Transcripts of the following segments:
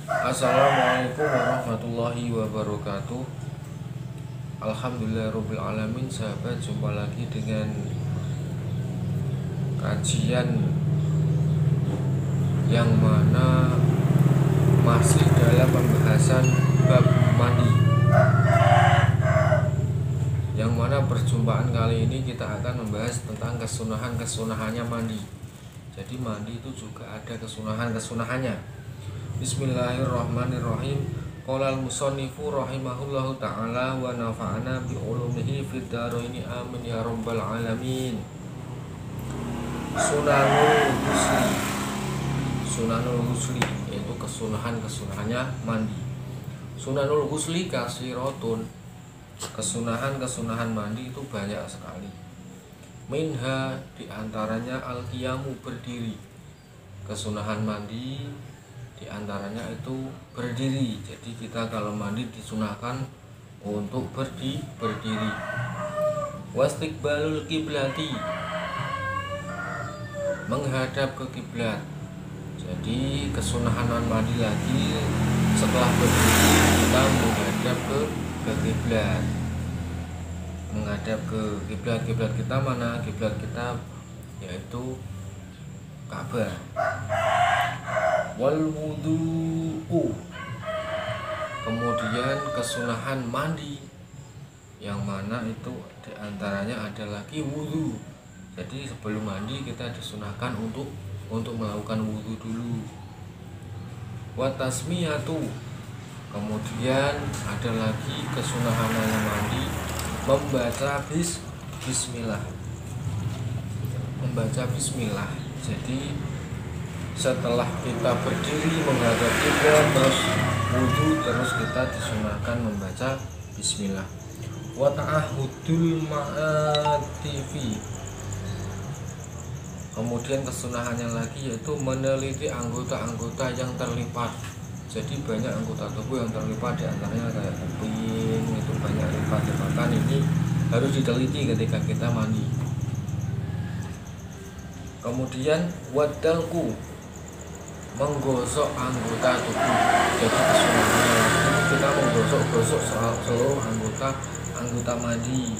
Assalamualaikum warahmatullahi wabarakatuh. Alhamdulillahirabbil alamin. Sahabat, jumpa lagi dengan kajian yang mana masih dalam pembahasan bab mandi, yang mana perjumpaan kali ini kita akan membahas tentang kesunahannya mandi. Jadi mandi itu juga ada kesunahannya. Bismillahirrahmanirrahim. Qala al-musannifu rahimahullahu ta'ala wa nafa'ana bi ulumihi fid dharaini amin ya rabbal alamin. Sunanul husli yaitu kesunahannya mandi. Sunanul husli kasiratun. Kesunahan mandi itu banyak sekali. Minha diantaranya al-qiyamu berdiri. Kesunahan mandi diantaranya itu berdiri. Jadi kita kalau mandi disunahkan untuk berdiri. Wastiqbalul kiblati, menghadap ke kiblat. Jadi kesunahan mandi lagi setelah berdiri kita menghadap ke kiblat. Menghadap ke kiblat kita mana? Kiblat kita yaitu Ka'bah. Wal wudu'u, kemudian kesunahan mandi yang mana itu diantaranya ada lagi wudu. Jadi sebelum mandi kita disunahkan untuk melakukan wudu dulu. Wa tasmiyatu, kemudian ada lagi kesunahannya mandi membaca bismillah. Jadi setelah kita berdiri menghadap kiblat terus wudu, terus kita disunahkan membaca bismillah. Wa ta'ahudul ma'atifi, kemudian kesunahannya lagi yaitu meneliti anggota-anggota yang terlipat. Jadi banyak anggota tubuh yang terlipat, diantaranya kayak kuping itu banyak lipat-lipatan. Ini harus diteliti ketika kita mandi. Kemudian wadalku, menggosok anggota tubuh. Jadi kesunahannya lagi kita menggosok seluruh anggota mandi.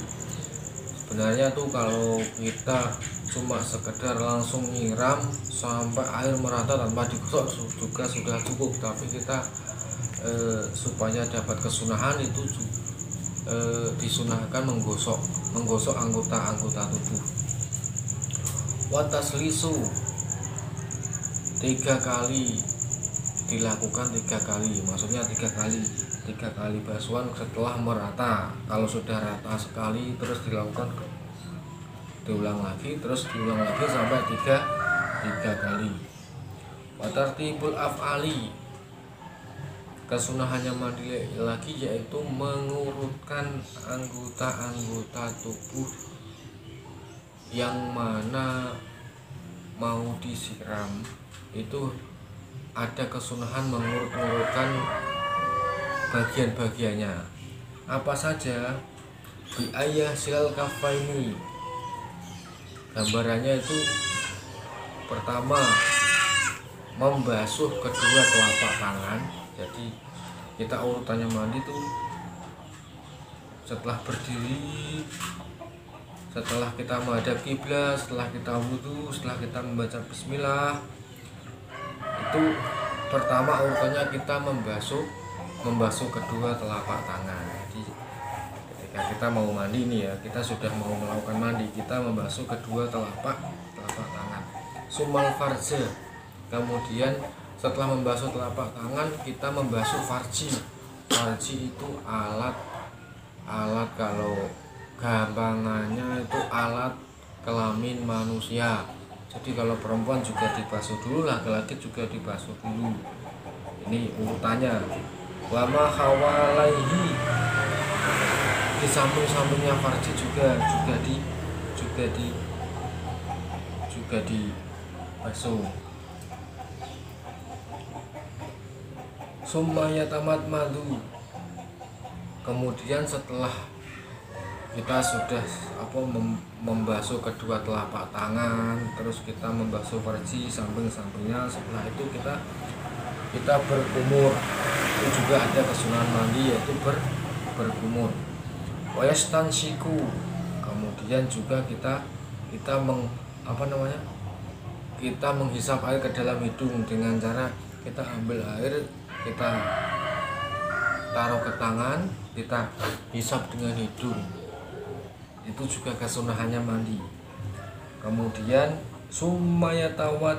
Sebenarnya tuh kalau kita cuma sekedar langsung nyiram sampai air merata tanpa digosok juga sudah cukup, tapi kita supaya dapat kesunahan itu disunahkan menggosok anggota tubuh. Wataslisu, 3 kali dilakukan 3 kali, maksudnya 3 kali basuhan setelah merata. Kalau sudah rata sekali terus diulang lagi sampai 3 kali. Watartibul af'ali, kesunahannya mandi lagi yaitu mengurutkan anggota tubuh yang mana mau disiram. Itu ada kesunahan mengurutkan bagian-bagiannya. Apa saja? Bi ayah silal kafaini, gambarannya itu pertama membasuh kedua telapak tangan. Jadi kita urutannya mandi tuh setelah berdiri, setelah kita menghadap kiblat, setelah kita wudu, setelah kita membaca bismillah, itu pertama urutannya kita membasuh kedua telapak tangan. Jadi ketika kita mau mandi nih ya, kita sudah mau melakukan mandi, kita membasuh kedua telapak tangan. Sumal farja, kemudian setelah membasuh telapak tangan kita membasuh farji. Farji itu alat kalau gampangannya itu alat kelamin manusia. Jadi kalau perempuan juga dibasuh dulu, laki-laki juga dibasuh dulu. Ini urutannya. Wama hawalaihi, di samping-sampingnya farji juga dibasuh. Summa yatamat madu, kemudian setelah kita sudah membasuh kedua telapak tangan, terus kita membasuh farji samping-sampingnya, setelah itu kita kita berkumur, itu juga ada kesunahan mandi yaitu berkumur. Wayastansiku, kemudian juga kita kita menghisap air ke dalam hidung dengan cara kita ambil air, kita taruh ke tangan, kita hisap dengan hidung. Itu juga kesunahannya mandi. Kemudian summayatawad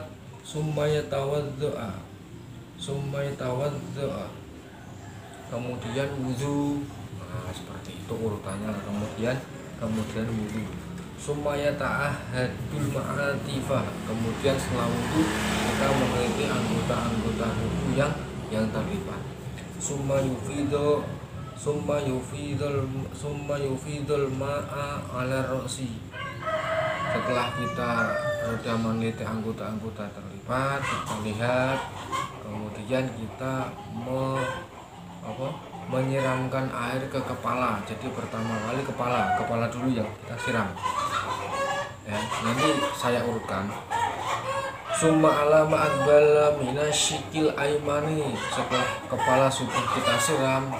doa, kemudian wudhu. Nah, seperti itu urutannya. Kemudian wudhu. Summayata'ahadul ma'atifah, kemudian setelah wudhu kita meneliti anggota-anggota tubuh yang terlibat. Summa yufidul ma'a ala rosi. Setelah kita sudah meneliti anggota-anggota terlibat, kita lihat, kemudian kita menyiramkan air ke kepala. Jadi pertama kali kepala dulu yang kita siram ya. Nanti saya urutkan. Summa alama adbala minasyikil aimani. Setelah kepala sudah kita siram,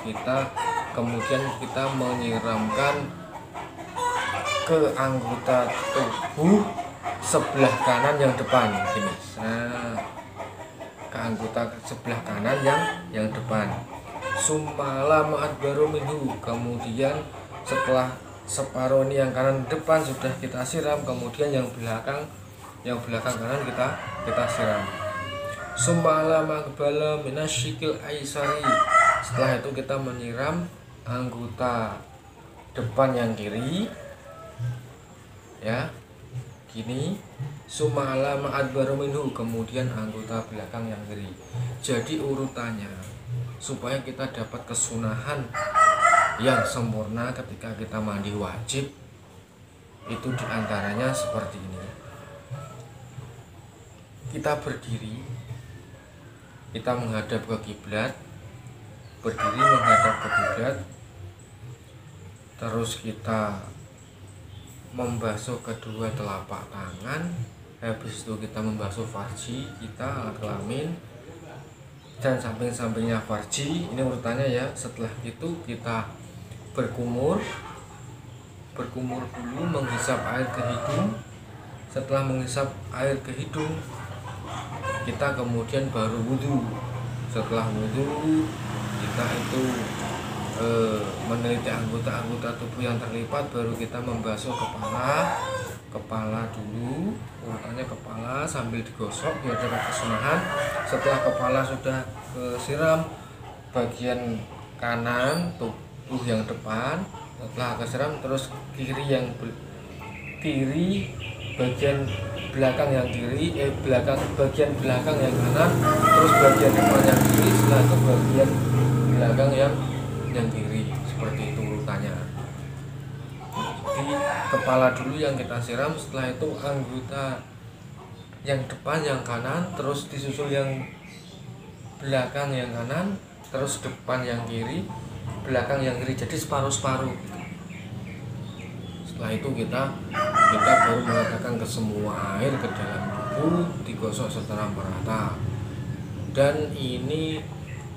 kemudian kita menyiramkan ke anggota tubuh sebelah kanan yang depan gini. Nah, ke anggota sebelah kanan yang depan. Summa alama adbaru minhu, kemudian setelah separuh ini yang kanan depan sudah kita siram, kemudian yang belakang kanan kita siram. Summa alama akbala minasyikil aisari. Setelah itu kita menyiram anggota depan yang kiri ya gini. Summa alama adbaru minhu, kemudian anggota belakang yang kiri. Jadi urutannya supaya kita dapat kesunahan yang sempurna ketika kita mandi wajib, itu diantaranya seperti ini. Kita berdiri, kita menghadap ke kiblat, berdiri menghadap ke kiblat, terus kita membasuh kedua telapak tangan, habis itu kita membasuh farji kita, alat kelamin dan samping-sampingnya farji. Ini urutannya ya. Setelah itu kita berkumur dulu, menghisap air ke hidung. Setelah menghisap air ke hidung, kita kemudian baru wudhu. Setelah wudhu, kita itu meneliti anggota-anggota tubuh yang terlibat, baru kita membasuh kepala dulu, urutannya kepala sambil digosok biar dapat kesunahan. Setelah kepala sudah siram, bagian kanan tubuh yang depan setelah kesiram, terus kiri bagian belakang yang kiri, bagian belakang yang kanan, terus bagian depan yang kiri, setelah itu bagian belakang yang kiri. Seperti itu urutannya. Jadi kepala dulu yang kita siram, setelah itu anggota yang depan yang kanan, terus disusul yang belakang yang kanan, terus depan yang kiri, belakang yang kiri. Jadi separuh-separuh gitu. Setelah itu kita baru mengatakan ke semua air ke dalam tubuh, digosok secara merata. Dan ini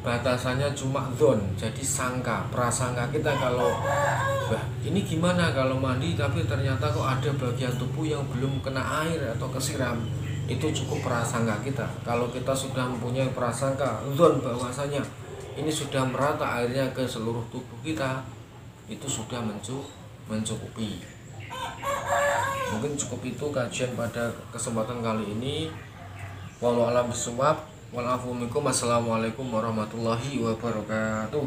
batasannya cuma zon, jadi sangka, prasangka kita. Kalau ini gimana kalau mandi tapi ternyata kok ada bagian tubuh yang belum kena air atau kesiram, itu cukup prasangka kita. Kalau kita sudah mempunyai prasangka zon bahwasanya ini sudah merata airnya ke seluruh tubuh kita, itu sudah mencukupi. Mungkin cukup itu kajian pada kesempatan kali ini. Wallahu a'lam bishawab. Wal afu minkum. Assalamualaikum warahmatullahi wabarakatuh.